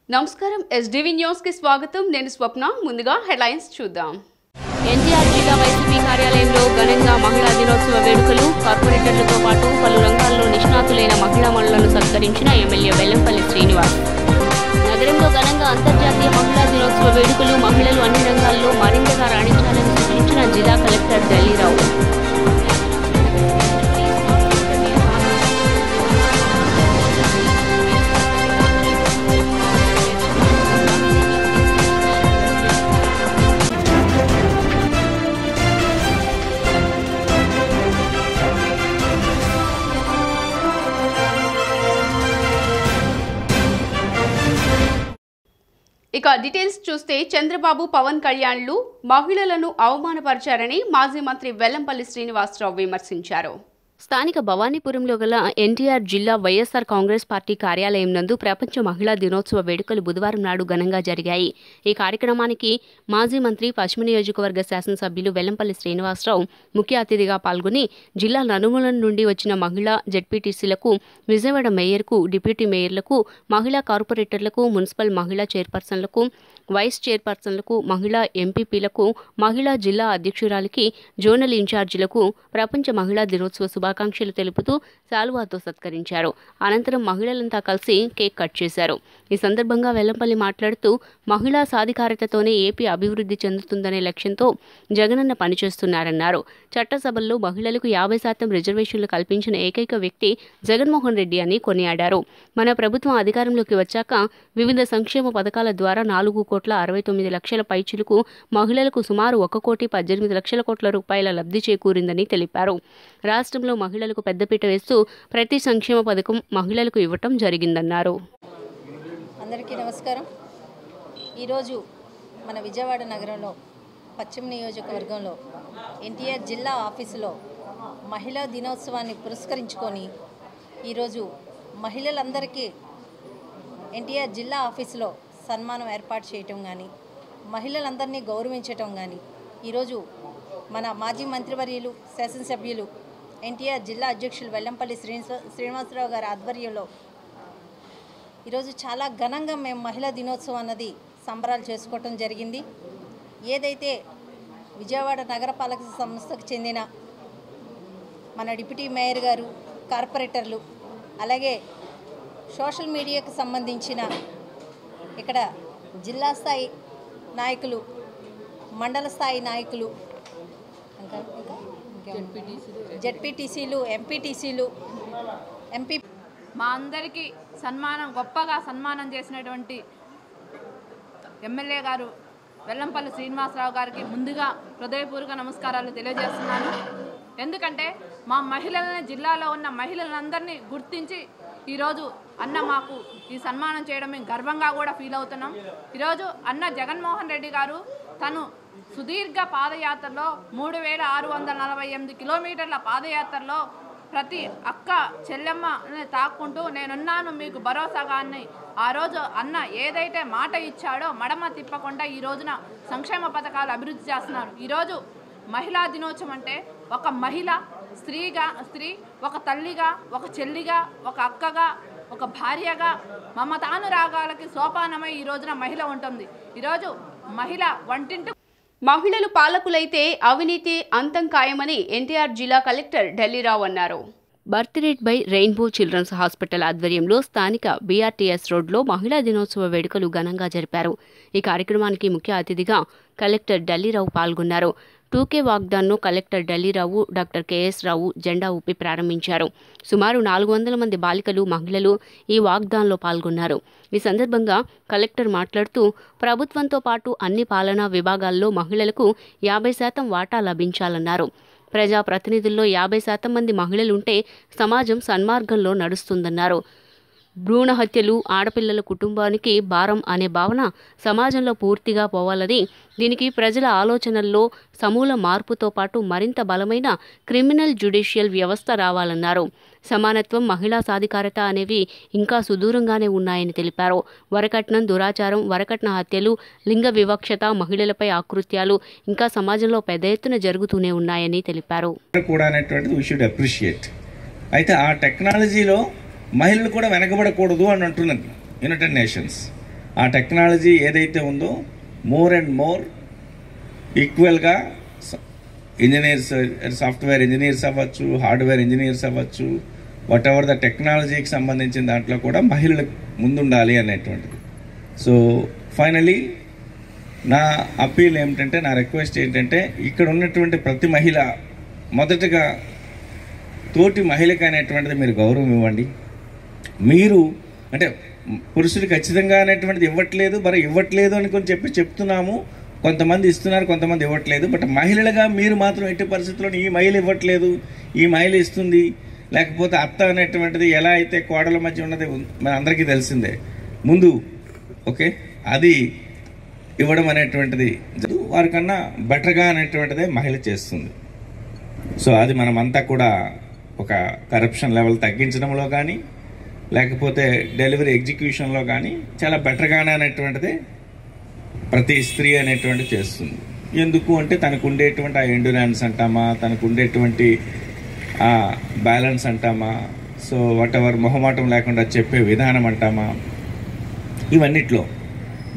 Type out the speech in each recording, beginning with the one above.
నమస్కారం SDV news కి స్వాగతం నేను స్వప్న ముందుగా హెడ్లైన్స్ చూద్దాం ఎన్టీఆర్ జిల్లా వైసీపీ కార్యాలయంలో ఘనంగా మహిళా దినోత్సవ వేడుకలు కార్పొరేటర్లతో పాటు పలు రంగాల్లో నిష్ణాతులైన మహిళా మనులను సత్కరించిన ఎమ్మెల్యే వెల్లంపల్లి శ్రీనివాస్ నగరంలో ఘనంగా అంతర్జాతీయ మహిళా దినోత్సవ వేడుకలు మహిళలు అన్ని రంగాల్లో మరింతగా రాణించాలని సూచించిన జిల్లా కలెక్టర్ ఢిల్లీరావు ఇక డీటెయిల్స్ చూస్తే చంద్రబాబు పవన్ కళ్యాణ్లు మహిళలను అవమానపరిచారని మాజీ మంత్రి వెల్లంపల్లి శ్రీనివాసరావు విమర్శించారు. స్థానిక భవానీపురంలో గల ఎన్టీఆర్ జిల్లా వైఎస్ఆర్ కాంగ్రెస్ పార్టీ కార్యాలయం నందు ప్రపంచ మహిళా దినోత్సవ వేడుకలు బుధవారం నాడు ఘనంగా జరిగాయి. ఈ కార్యక్రమానికి మాజీ మంత్రి పశ్చిమ నియోజకవర్గ శాసనసభ్యులు వెల్లంపల్లి శ్రీనివాసరావు ముఖ్య అతిథిగా పాల్గొని జిల్లా నలుమూలల నుండి వచ్చిన మహిళా జెడ్పీటీసీలకు, విజయవాడ మేయర్కు, డిప్యూటీ మేయర్లకు, మహిళా కార్పొరేటర్లకు, మున్సిపల్ మహిళా చైర్పర్సన్లకు, వైస్ చైర్పర్సన్లకు, మహిళా ఎంపీపీలకు, మహిళా జిల్లా అధ్యక్షురాలికి, జోనల్ ఇన్ఛార్జీలకు ప్రపంచ మహిళా దినోత్సవ శుభాకాంక్షలు తెలుపుతూ శాలువాతో సత్కరించారు. అనంతరం మహిళలంతా కలిసి కేక్ కట్ చేశారు. ఈ సందర్భంగా వెల్లంపల్లి మాట్లాడుతూ మహిళా సాధికారతతోనే ఏపీ అభివృద్ధి చెందుతుందనే లక్ష్యంతో జగనన్న పనిచేస్తున్నారన్నారు. చట్టసభల్లో మహిళలకు 50% రిజర్వేషన్లు కల్పించిన ఏకైక వ్యక్తి జగన్మోహన్ రెడ్డి అని కొనియాడారు. మన ప్రభుత్వం అధికారంలోకి వచ్చాక వివిధ సంక్షేమ పథకాల ద్వారా 4,69,00,000 పైచిలుకు మహిళలకు సుమారు 1,18,00,00,000 రూపాయల లబ్ధి చేకూరిందని తెలిపారు. రాష్ట్రంలో మహిళలకు పెద్దపీట వేస్తూ ప్రతి సంక్షేమ పథకం మహిళలకు ఇవ్వటం జరిగిందన్నారు. అందరికీ నమస్కారం. ఈరోజు మన విజయవాడ నగరంలో పశ్చిమ నియోజకవర్గంలో ఎన్టీఆర్ జిల్లా ఆఫీసులో మహిళా దినోత్సవాన్ని పురస్కరించుకొని ఈరోజు మహిళలందరికీ ఎన్టీఆర్ జిల్లా ఆఫీసులో సన్మానం ఏర్పాటు చేయటం కానీ, మహిళలందరినీ గౌరవించటం కానీ, ఈరోజు మన మాజీ మంత్రివర్యులు శాసనసభ్యులు ఎన్టీఆర్ జిల్లా అధ్యక్షులు వెల్లంపల్లి శ్రీనివాసరావు గారి ఆధ్వర్యంలో ఈరోజు చాలా ఘనంగా మేము మహిళా దినోత్సవం అన్నది సంబరాలు చేసుకోవటం జరిగింది. ఏదైతే విజయవాడ నగరపాలక సంస్థకు చెందిన మన డిప్యూటీ మేయర్ గారు, కార్పొరేటర్లు, అలాగే సోషల్ మీడియాకు సంబంధించిన ఇక్కడ జిల్లా స్థాయి నాయకులు, మండల స్థాయి నాయకులు, జెడ్పీటీసీలు, ఎంపీటీసీలు, ఎంపీ మా అందరికీ గొప్పగా సన్మానం చేసినటువంటి ఎమ్మెల్యే గారు వెల్లంపల్లి శ్రీనివాసరావు గారికి ముందుగా హృదయపూర్వక నమస్కారాలు తెలియజేస్తున్నాను. ఎందుకంటే మా మహిళలని, జిల్లాలో ఉన్న మహిళలందరినీ గుర్తించి ఈరోజు అన్న మాకు ఈ సన్మానం చేయడం మేము గర్వంగా కూడా ఫీల్ అవుతున్నాం. ఈరోజు అన్న జగన్మోహన్ రెడ్డి గారు తను సుదీర్ఘ పాదయాత్రలో 3,648 కిలోమీటర్ల పాదయాత్రలో ప్రతి అక్క చెల్లెమ్మని తాక్కుంటూ నేనున్నాను మీకు భరోసాగా అని ఆ రోజు అన్న ఏదైతే మాట ఇచ్చాడో మడమ తిప్పకుండా ఈ రోజున సంక్షేమ పథకాలు అభివృద్ధి చేస్తున్నారు. ఈరోజు మహిళా దినోత్సవం అంటే ఒక మహిళ స్త్రీ ఒక తల్లిగా, ఒక చెల్లిగా, ఒక అక్కగా, ఒక భార్యగా మమతానురాగాలకి సోపానమై ఈ రోజున మహిళ ఉంటుంది. ఈరోజు మహిళ వంటింటి మహిళలు పాలకులైతే అవినీతి అంతం ఖాయమని ఎన్టీఆర్ జిల్లా కలెక్టర్ ఢిల్లీరావు అన్నారు. బర్త్రేట్ బై రెయిన్బో చిల్డ్రన్స్ హాస్పిటల్ ఆధ్వర్యంలో స్థానిక బీఆర్టీఎస్ రోడ్లో మహిళా దినోత్సవ వేడుకలు ఘనంగా జరిపారు. ఈ కార్యక్రమానికి ముఖ్య అతిథిగా కలెక్టర్ ఢిల్లీరావు పాల్గొన్నారు. 2K వాగ్దాన్ను collector Dilli Rao, doctor K S రావు జెండా ఊపి ప్రారంభించారు. సుమారు 400 మంది బాలికలు, మహిళలు ఈ వాగ్దాన్లో పాల్గొన్నారు. ఈ సందర్భంగా కలెక్టర్ మాట్లాడుతూ ప్రభుత్వంతో పాటు అన్ని పాలనా విభాగాల్లో మహిళలకు 50% వాటా లభించాలన్నారు. ప్రజాప్రతినిధుల్లో 50% మంది మహిళలుంటే సమాజం సన్మార్గంలో నడుస్తుందన్నారు. భ్రూణ హత్యలు ఆడపిల్లల కుటుంబానికి భారం అనే భావన సమాజంలో పూర్తిగా పోవాలని, దీనికి ప్రజల ఆలోచనల్లో సమూల మార్పుతో పాటు మరింత బలమైన క్రిమినల్ జ్యుడిషియల్ వ్యవస్థ రావాలన్నారు. సమానత్వం, మహిళా సాధికారత అనేవి ఇంకా సుదూరంగానే ఉన్నాయని తెలిపారు. వరకట్నం, దురాచారం, వరకట్న హత్యలు, లింగ వివక్షత, మహిళలపై ఆకృత్యాలు ఇంకా సమాజంలో పెద్ద ఎత్తున జరుగుతూనే ఉన్నాయని తెలిపారు. అయితే ఆ టెక్నాలజీలో మహిళలు కూడా వెనకబడకూడదు అని అంటున్నది యునైటెడ్ నేషన్స్. ఆ టెక్నాలజీ ఏదైతే ఉందో మోర్ అండ్ మోర్ ఈక్వల్గా ఇంజనీర్స్, సాఫ్ట్వేర్ ఇంజనీర్స్ అవ్వచ్చు, హార్డ్వేర్ ఇంజనీర్స్ అవ్వచ్చు, వాట్ ఎవర్ ద టెక్నాలజీకి సంబంధించిన దాంట్లో కూడా మహిళలకు ముందుండాలి అనేటువంటిది. సో ఫైనలీ నా అప్పీల్ ఏమిటంటే, నా రిక్వెస్ట్ ఏంటంటే, ఇక్కడ ఉన్నటువంటి ప్రతి మహిళ మొదటగా తోటి మహిళకి అనేటువంటిది మీరు గౌరవం ఇవ్వండి. మీరు అంటే పురుషులు ఖచ్చితంగా అనేటువంటిది ఇవ్వట్లేదు, మరి ఇవ్వట్లేదు అని కొంచెం చెప్తున్నాము. కొంతమంది ఇస్తున్నారు, కొంతమంది ఇవ్వట్లేదు. బట్ మహిళలుగా మీరు మాత్రం ఎట్టి పరిస్థితుల్లో ఈ మహిళ ఇవ్వట్లేదు, ఈ మహిళ ఇస్తుంది, లేకపోతే అత్త అనేటువంటిది ఎలా అయితే కోడల మధ్య ఉన్నది మన అందరికీ తెలిసిందే. ముందు ఓకే, అది ఇవ్వడం అనేటువంటిది వారికన్నా బెటర్గా అనేటువంటిదే మహిళ చేస్తుంది. సో అది మనమంతా కూడా ఒక కరప్షన్ లెవెల్ తగ్గించడంలో కానీ, లేకపోతే డెలివరీ ఎగ్జిక్యూషన్లో కానీ చాలా బెటర్గానే అనేటువంటిదే ప్రతి స్త్రీ అనేటువంటి చేస్తుంది. ఎందుకు అంటే తనకు ఉండేటువంటి ఆ ఎండ్యూరెన్స్ అంటామా, తనకు ఉండేటువంటి ఆ బ్యాలెన్స్ అంటామా, సో వాట్ ఎవర్ మొహమాటం లేకుండా చెప్పే విధానం అంటామా, ఇవన్నిట్లో.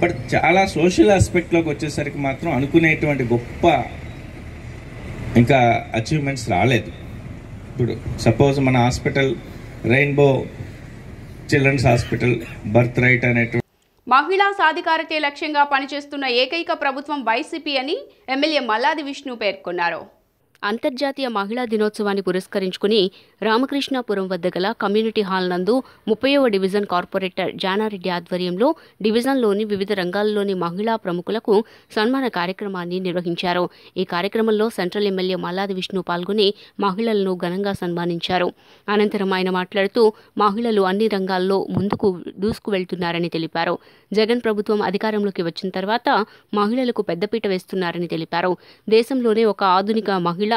బట్ చాలా సోషల్ ఆస్పెక్ట్లోకి వచ్చేసరికి మాత్రం అనుకునేటువంటి గొప్ప ఇంకా అచీవ్మెంట్స్ రాలేదు. ఇప్పుడు సపోజ్ మన hospital rainbow children's hospital birth right అనేటువంటి మహిళా సాధికారతే లక్ష్యంగా పనిచేస్తున్న ఏకైక ప్రభుత్వం వైసీపీ అని ఎమ్మెల్యే మల్లాది విష్ణు పేర్కొన్నారు. అంతర్జాతీయ మహిళా దినోత్సవాన్ని పురస్కరించుకుని రామకృష్ణాపురం వద్ద గల కమ్యూనిటీ హాల్ నందు 30వ డివిజన్ కార్పొరేటర్ జానారెడ్డి ఆధ్వర్యంలో డివిజన్లోని వివిధ రంగాల్లోని మహిళా ప్రముఖులకు సన్మాన కార్యక్రమాన్ని నిర్వహించారు. ఈ కార్యక్రమంలో సెంట్రల్ ఎమ్మెల్యే మల్లాది విష్ణు పాల్గొని మహిళలను ఘనంగా సన్మానించారు. అనంతరం ఆయన మాట్లాడుతూ మహిళలు అన్ని రంగాల్లో ముందుకు దూసుకు వెళ్తున్నారని తెలిపారు. జగన్ ప్రభుత్వం అధికారంలోకి వచ్చిన తర్వాత మహిళలకు పెద్దపీట వేస్తున్నారని తెలిపారు. దేశంలోనే ఒక ఆధునిక మహిళ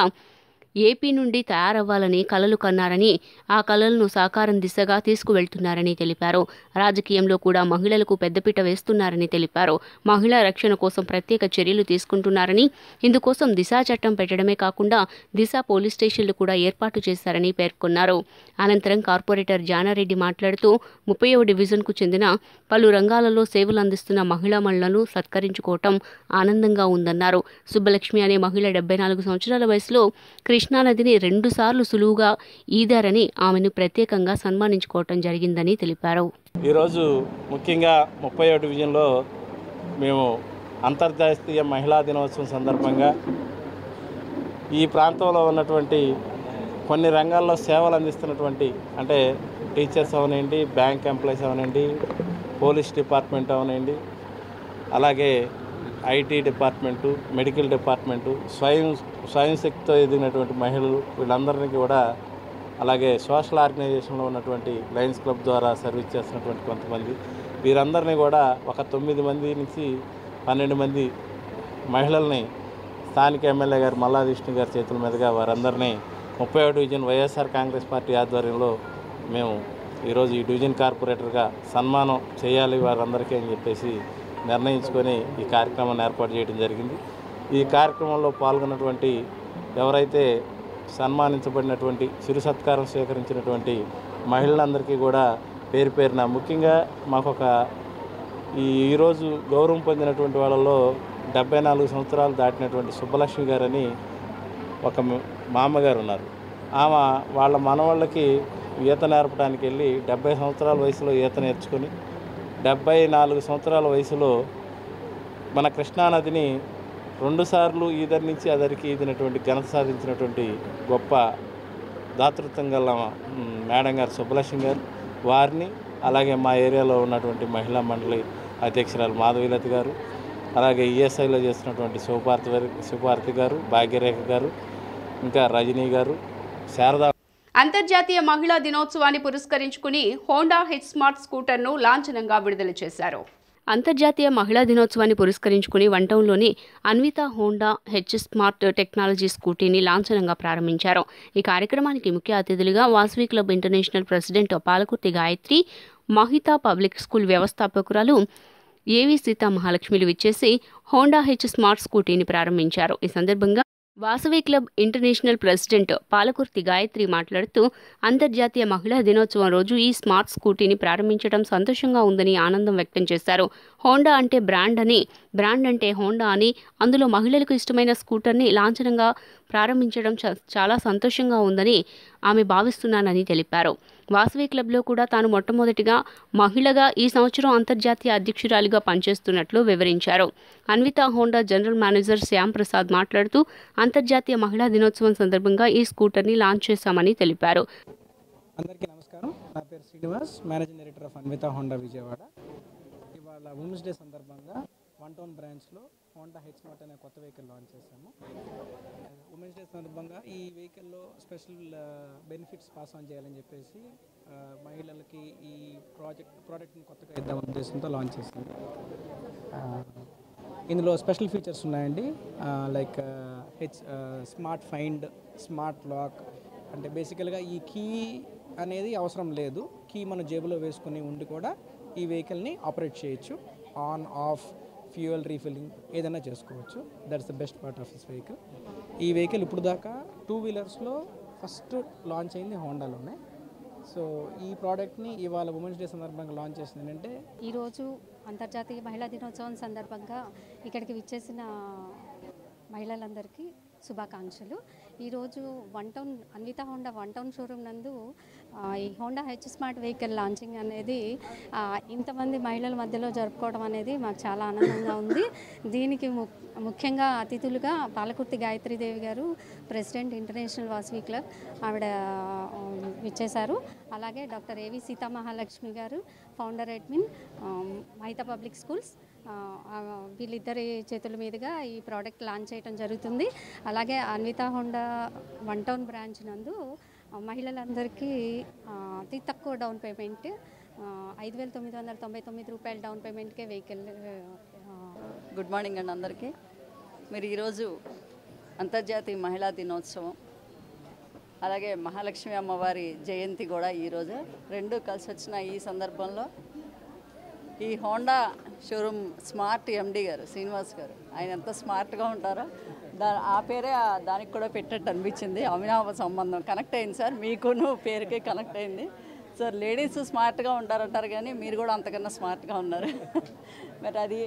ఏపీ నుండి తయారవ్వాలని కలలు కన్నారని, ఆ కలలను సాకారం దిశగా తీసుకువెళ్తున్నారని తెలిపారు. రాజకీయంలో కూడా మహిళలకు పెద్దపీట వేస్తున్నారని తెలిపారు. మహిళా రక్షణ కోసం ప్రత్యేక చర్యలు తీసుకుంటున్నారని, ఇందుకోసం దిశా చట్టం పెట్టడమే కాకుండా దిశ పోలీస్ స్టేషన్లు కూడా ఏర్పాటు చేశారని పేర్కొన్నారు. అనంతరం కార్పొరేటర్ జానారెడ్డి మాట్లాడుతూ 30వ డివిజన్కు చెందిన పలు రంగాలలో సేవలు అందిస్తున్న మహిళలను సత్కరించుకోవటం ఆనందంగా ఉందన్నారు. సుబ్బలక్ష్మి అనే మహిళ 74 సంవత్సరాల వయసులో కృష్ణానదిని 2 సార్లు సులువుగా ఈదారని ఆమెను ప్రత్యేకంగా సన్మానించుకోవటం జరిగిందని తెలిపారు. ఈరోజు ముఖ్యంగా 30వ డివిజన్లో మేము అంతర్జాతీయ మహిళా దినోత్సవం సందర్భంగా ఈ ప్రాంతంలో ఉన్నటువంటి కొన్ని రంగాల్లో సేవలు అందిస్తున్నటువంటి, అంటే టీచర్స్ అవనండి, బ్యాంక్ ఎంప్లాయీస్ అవనండి, పోలీస్ డిపార్ట్మెంట్ అవనండి, అలాగే ఐటీ డిపార్ట్మెంటు, మెడికల్ డిపార్ట్మెంటు, స్వయం శక్తితో ఎదిగినటువంటి మహిళలు, వీళ్ళందరినీ కూడా, అలాగే సోషల్ ఆర్గనైజేషన్లో ఉన్నటువంటి లయన్స్ క్లబ్ ద్వారా సర్వీస్ చేస్తున్నటువంటి కొంతమంది, వీరందరినీ కూడా ఒక 9 మంది నుంచి 12 మంది మహిళల్ని స్థానిక ఎమ్మెల్యే గారు మల్లాది విష్ణు గారి చేతుల మీదుగా వారందరినీ 30వ డివిజన్ వైఎస్ఆర్ కాంగ్రెస్ పార్టీ ఆధ్వర్యంలో మేము ఈరోజు ఈ డివిజన్ కార్పొరేటర్గా సన్మానం చేయాలి వారందరికీ అని చెప్పేసి నిర్ణయించుకొని ఈ కార్యక్రమాన్ని ఏర్పాటు చేయడం జరిగింది. ఈ కార్యక్రమంలో పాల్గొన్నటువంటి ఎవరైతే సన్మానించబడినటువంటి చిరు సత్కారం స్వీకరించినటువంటి మహిళలందరికీ కూడా పేరు పేరున, ముఖ్యంగా మాకొక ఈరోజు గౌరవం పొందినటువంటి వాళ్ళలో 74 సంవత్సరాలు దాటినటువంటి సుబ్బలక్ష్మి గారని ఒక మామగారు ఉన్నారు. ఆమె వాళ్ళ మనవాళ్ళకి ఈత నేర్పడానికి వెళ్ళి 70 సంవత్సరాల వయసులో ఈత నేర్చుకొని 74 సంవత్సరాల వయసులో మన కృష్ణానదిని 2 సార్లు ఈదరి నుంచి అదరికి ఈదినటువంటి ఘనత సాధించినటువంటి గొప్ప దాతృత్వం గల మేడం గారు సుబ్బలక్ష్మి గారు, వారిని, అలాగే మా ఏరియాలో ఉన్నటువంటి మహిళా మండలి అధ్యక్షురాలు మాధవీలత గారు, అలాగే ఈఎస్ఐలో చేస్తున్నటువంటి శివపార్తి గారు, భాగ్యరేఖ గారు, ఇంకా రజనీ గారు, శారదా. అంతర్జాతీయ మహిళా దినోత్సవాన్ని పురస్కరించుకుని హోండా హెచ్ స్మార్ట్ స్కూటర్ను లాంఛనంగా విడుదల చేశారు. అంతర్జాతీయ మహిళా దినోత్సవాన్ని పురస్కరించుకుని వన్టౌన్లోని Anvitha Honda H smart technology స్కూటీని లాంఛనంగా ప్రారంభించారు. ఈ కార్యక్రమానికి ముఖ్య అతిథులుగా Vasavi club international president Palakurthi Gayatri, Mahita public school వ్యవస్థాపకురాలు ఏవి సీతా మహాలక్ష్మిలు విచ్చేసి హోండా హెచ్ స్మార్ట్ స్కూటీని ప్రారంభించారు. ఈ సందర్భంగా Vasavi club international president Palakurthi Gayatri మాట్లాడుతూ అంతర్జాతీయ మహిళా దినోత్సవం రోజు ఈ స్మార్ట్ స్కూటీని ప్రారంభించడం సంతోషంగా ఉందని ఆనందం వ్యక్తం చేశారు. హోండా అంటే బ్రాండ్ అని, బ్రాండ్ అంటే హోండా అని, అందులో మహిళలకు ఇష్టమైన స్కూటర్ని లాంఛనంగా ప్రారంభించడం చాలా సంతోషంగా ఉందని ఆమె భావిస్తున్నానని తెలిపారు. వాసవి క్లబ్లో కూడా తాను మొట్టమొదటిగా మహిళగా ఈ సంవత్సరం అంతర్జాతీయ అధ్యక్షురాలిగా పనిచేస్తున్నట్లు వివరించారు. Anvitha Honda general manager Shyam Prasad మాట్లాడుతూ అంతర్జాతీయ మహిళా దినోత్సవం సందర్భంగా ఈ స్కూటర్ని లాంచ్ చేశామని తెలిపారు. అందరికీ నమస్కారం. నా పేరు Srinivas, managing director of Anvitha Honda Vijayawada. ఇవాళ ఉమెన్స్ డే సందర్భంగా 1 టౌన్ బ్రాంచ్లో హోండా హెచ్మార్ట్ అనే కొత్త వెహికల్ లాంచ్ చేశాము. ఉమెన్స్ డే సందర్భంగా ఈ వెహికల్లో స్పెషల్ బెనిఫిట్స్ పాస్ ఆన్ చేయాలని చెప్పేసి మహిళలకి ఈ ప్రోడక్ట్ని కొత్తగా ఇద్దామనే ఉద్దేశంతో లాంచ్ చేసింది. ఇందులో స్పెషల్ ఫీచర్స్ ఉన్నాయండి. Like smart find, smart lock. అంటే బేసికల్గా ఈ కీ అనేది అవసరం లేదు. కీ మన జేబులో వేసుకుని ఉండి కూడా ఈ వెహికల్ని ఆపరేట్ చేయొచ్చు. ఆన్, ఆఫ్, ఫ్యూయల్ రీఫిల్లింగ్ ఏదైనా చేసుకోవచ్చు. That's the best part of this vehicle. ఈ వెహికల్ ఇప్పుడు దాకా 2 వీలర్స్లో ఫస్ట్ లాంచ్ అయింది హోండాలోనే. సో ఈ ప్రోడక్ట్ని ఇవాళ ఉమెన్స్ డే సందర్భంగా లాంచ్ చేసింది ఏంటంటే, ఈరోజు అంతర్జాతీయ మహిళా దినోత్సవం సందర్భంగా ఇక్కడికి విచ్చేసిన మహిళలందరికీ శుభాకాంక్షలు. ఈరోజు 1 town Anvitha Honda 1 town showroom నందు ఈ Honda H smart vehicle launching అనేది ఇంతమంది మహిళల మధ్యలో జరుపుకోవడం అనేది మాకు చాలా ఆనందంగా ఉంది. దీనికి ముఖ్యంగా అతిథులుగా పాలకుర్తి గాయత్రీదేవి గారు, ప్రెసిడెంట్ ఇంటర్నేషనల్ వాసవి క్లబ్, ఆవిడ విచ్చేశారు. అలాగే డాక్టర్ ఏవి సీతామహాలక్ష్మి గారు, founder admin Mahitha public schools, వీళ్ళిద్దరి చేతుల మీదుగా ఈ ప్రోడక్ట్ లాంచ్ చేయడం జరుగుతుంది. అలాగే అన్వితా హోండా 1 టౌన్ బ్రాంచ్ నందు మహిళలందరికీ అతి తక్కువ డౌన్ పేమెంట్ 5,999 రూపాయల డౌన్ పేమెంట్కే వెహికల్. గుడ్ మార్నింగ్ అండి అందరికీ. మీరు ఈరోజు అంతర్జాతీయ మహిళా దినోత్సవం, అలాగే మహాలక్ష్మి అమ్మవారి జయంతి కూడా ఈరోజు 2 కలిసి వచ్చిన ఈ సందర్భంలో ఈ హోండా షోరూమ్ స్మార్ట్ ఎండి గారు శ్రీనివాస్ గారు, ఆయన ఎంత స్మార్ట్గా ఉంటారో ఆ పేరే దానికి కూడా పెట్టేట్టు అనిపించింది. అవినాభ సంబంధం కనెక్ట్ అయింది సార్, మీకును పేరుకే కనెక్ట్ అయింది సార్. లేడీస్ స్మార్ట్గా ఉంటారంటారు కానీ మీరు కూడా అంతకన్నా స్మార్ట్గా ఉన్నారు. మరి అది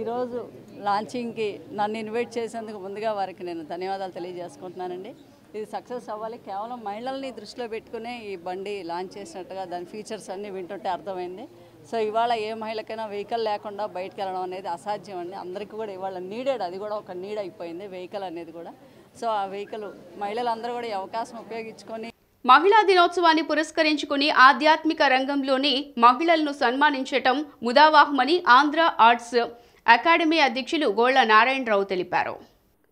ఈరోజు లాంచింగ్కి నన్ను ఇన్వైట్ చేసేందుకు ముందుగా వారికి నేను ధన్యవాదాలు తెలియజేసుకుంటున్నానండి. ఇది సక్సెస్ అవ్వాలి. కేవలం మహిళల్ని దృష్టిలో పెట్టుకునే ఈ బండి లాంచ్ చేసినట్టుగా దాని ఫీచర్స్ అన్నీ వింటుంటే అర్థమైంది. సో ఇవాళ ఏ మహిళకైనా వెహికల్ లేకుండా బయటకు వెళ్ళడం అనేది అసాధ్యం అండి. అందరికీ కూడా ఇవాళ నీడెడ్, అది కూడా ఒక నీడ్ అయిపోయింది వెహికల్ అనేది కూడా. సో ఆ వెహికల్ మహిళలందరూ కూడా ఈ అవకాశం ఉపయోగించుకొని మహిళా దినోత్సవాన్ని పురస్కరించుకుని ఆధ్యాత్మిక రంగంలోని మహిళలను సన్మానించటం ముదావాహమని ఆంధ్ర ఆర్ట్స్ అకాడమీ అధ్యక్షులు గోళ్ల నారాయణరావు తెలిపారు.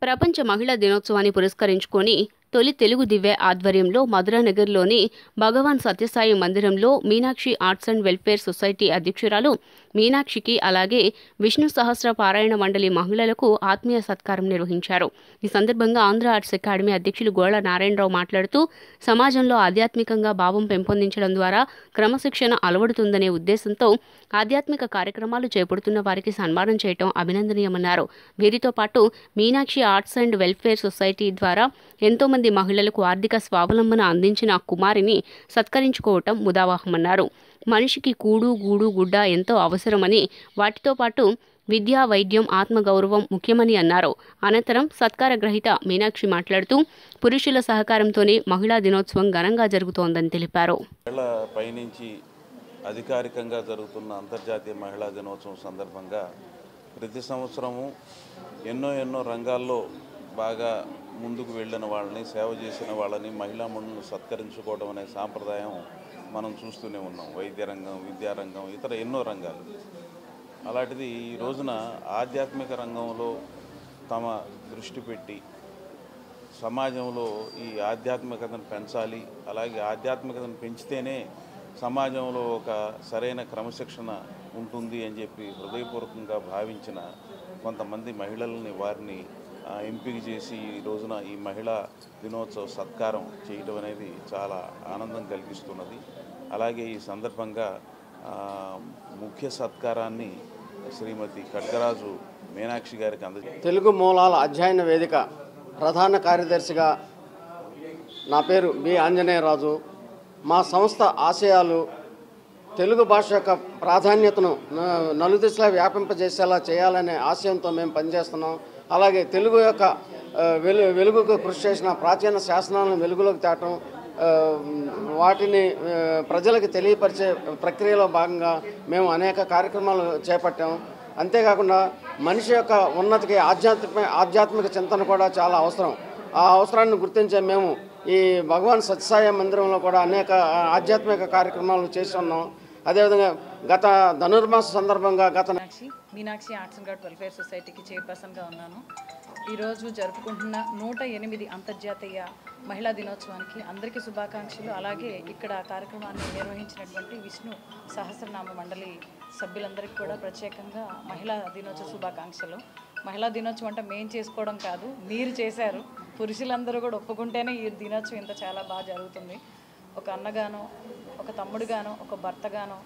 ప్రపంచ మహిళా దినోత్సవాన్ని పురస్కరించుకొని తొలి తెలుగు దివ్య ఆధ్వర్యంలో మధురానగర్లోని భగవాన్ సత్యసాయి మందిరంలో Meenakshi arts and welfare society అధ్యక్షురాలు మీనాక్షికి, అలాగే విష్ణు సహస్ర పారాయణ మండలి మహిళలకు ఆత్మీయ సత్కారం నిర్వహించారు. ఈ సందర్భంగా ఆంధ్ర ఆర్ట్స్ అకాడమీ అధ్యక్షులు గోళ్ల నారాయణరావు మాట్లాడుతూ సమాజంలో ఆధ్యాత్మికంగా భావం పెంపొందించడం ద్వారా క్రమశిక్షణ అలవడుతుందనే ఉద్దేశంతో ఆధ్యాత్మిక కార్యక్రమాలు చేపడుతున్న వారికి సన్మానం చేయడం అభినందనీయమన్నారు. వీరితో పాటు Meenakshi arts and welfare society ద్వారా ఎంతోమంది మహిళలకు ఆర్థిక స్వావలంబన అందించిన కుమారిని సత్కరించుకోవటం ముదావాహమన్నారు. మనిషికి కూడు, గూడు, గుడ్డ ఎంతో అవసరమని, వాటితో పాటు విద్య, వైద్యం, ఆత్మగౌరవం ముఖ్యమని అన్నారు. అనంతరం సత్కార గ్రహీత మీనాక్షి మాట్లాడుతూ పురుషుల సహకారంతోనే మహిళా దినోత్సవం ఘనంగా జరుగుతోందని తెలిపారు. పైనుంచి అధికారికంగా జరుగుతున్న అంతర్జాతీయ మహిళా దినోత్సవం సందర్భంగా ప్రతి సంవత్సరము ఎన్నో రంగాల్లో బాగా ముందుకు వెళ్ళిన వాళ్ళని, సేవ చేసిన వాళ్ళని, మహిళా మండలిని సత్కరించుకోవడం అనే సాంప్రదాయం మనం చూస్తూనే ఉన్నాం. వైద్య రంగం, విద్యారంగం, ఇతర ఎన్నో రంగాలు. అలాంటిది ఈ రోజున ఆధ్యాత్మిక రంగంలో తమ దృష్టి పెట్టి సమాజంలో ఈ ఆధ్యాత్మికతను పెంచాలి, అలాగే ఆధ్యాత్మికతను పెంచితేనే సమాజంలో ఒక సరైన క్రమశిక్షణ ఉంటుంది అని చెప్పి హృదయపూర్వకంగా భావించిన కొంతమంది మహిళల్ని, వారిని ఎంపిక చేసి ఈ రోజున ఈ మహిళా దినోత్సవ సత్కారం చేయడం అనేది చాలా ఆనందం కలిగిస్తున్నది. అలాగే ఈ సందర్భంగా ముఖ్య సత్కారాన్ని శ్రీమతి ఖడ్గరాజు మీనాక్షి గారికి తెలుగు మూలాల అధ్యయన వేదిక ప్రధాన కార్యదర్శిగా నా పేరు బి ఆంజనేయరాజు. మా సంస్థ ఆశయాలు తెలుగు భాష యొక్క ప్రాధాన్యతను నలుదిశలా వ్యాపింపజేసేలా చేయాలనే ఆశయంతో మేము పనిచేస్తున్నాం. అలాగే తెలుగు యొక్క వెలుగుకు కృషి చేసిన ప్రాచీన శాసనాలను వెలుగులోకి తేవటం, వాటిని ప్రజలకు తెలియపరిచే ప్రక్రియలో భాగంగా మేము అనేక కార్యక్రమాలు చేపట్టాం. అంతేకాకుండా మనిషి యొక్క ఉన్నతికి ఆధ్యాత్మిక చింతన కూడా చాలా అవసరం. ఆ అవసరాన్ని గుర్తించే మేము ఈ భగవాన్ సత్యసాయి మందిరంలో కూడా అనేక ఆధ్యాత్మిక కార్యక్రమాలు చేసి ఉన్నాం. అదేవిధంగా గత ధనుర్మాస సందర్భంగా Meenakshi arts and craft welfare సొసైటీకి చైర్పర్సన్గా ఉన్నాను. ఈరోజు జరుపుకుంటున్న 108 అంతర్జాతీయ మహిళా దినోత్సవానికి అందరికీ శుభాకాంక్షలు. అలాగే ఇక్కడ కార్యక్రమాన్ని నిర్వహించినటువంటి విష్ణు సహస్రనామ మండలి సభ్యులందరికీ కూడా ప్రత్యేకంగా మహిళా దినోత్సవ శుభాకాంక్షలు. మహిళా దినోత్సవం అంటే మేము చేసుకోవడం కాదు, మీరు చేశారు. పురుషులందరూ కూడా ఒప్పుకుంటేనే ఈ దినోత్సవం ఇంత చాలా బాగా జరుగుతుంది. ఒక అన్నగానో, ఒక తమ్ముడుగానో, ఒక భర్తగానో,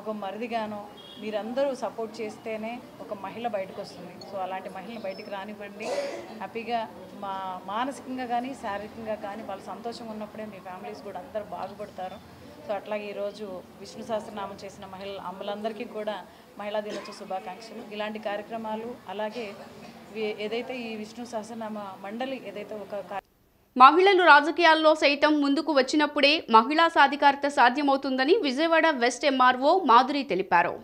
ఒక మరిదిగానో మీరందరూ సపోర్ట్ చేస్తేనే ఒక మహిళ బయటకు వస్తుంది. సో అలాంటి మహిళను బయటికి రానివ్వండి. హ్యాపీగా మానసికంగా కానీ శారీరకంగా కానీ వాళ్ళు సంతోషంగా ఉన్నప్పుడే మీ ఫ్యామిలీస్ కూడా అందరూ బాగుపడతారు. సో అట్లాగే ఈరోజు విష్ణు సహస్రనామం చేసిన అమ్మలందరికీ కూడా మహిళా దినోత్సవ శుభాకాంక్షలు. ఇలాంటి కార్యక్రమాలు అలాగే ఏదైతే ఈ విష్ణు సహస్రనామ మండలి ఏదైతే ఒక మహిళలు రాజకీయాల్లో సైతం ముందుకు వచ్చినప్పుడే మహిళా సాధికారత సాధ్యమవుతుందని విజయవాడ వెస్ట్ ఎంఆర్ఓ మాధురి తెలిపారు.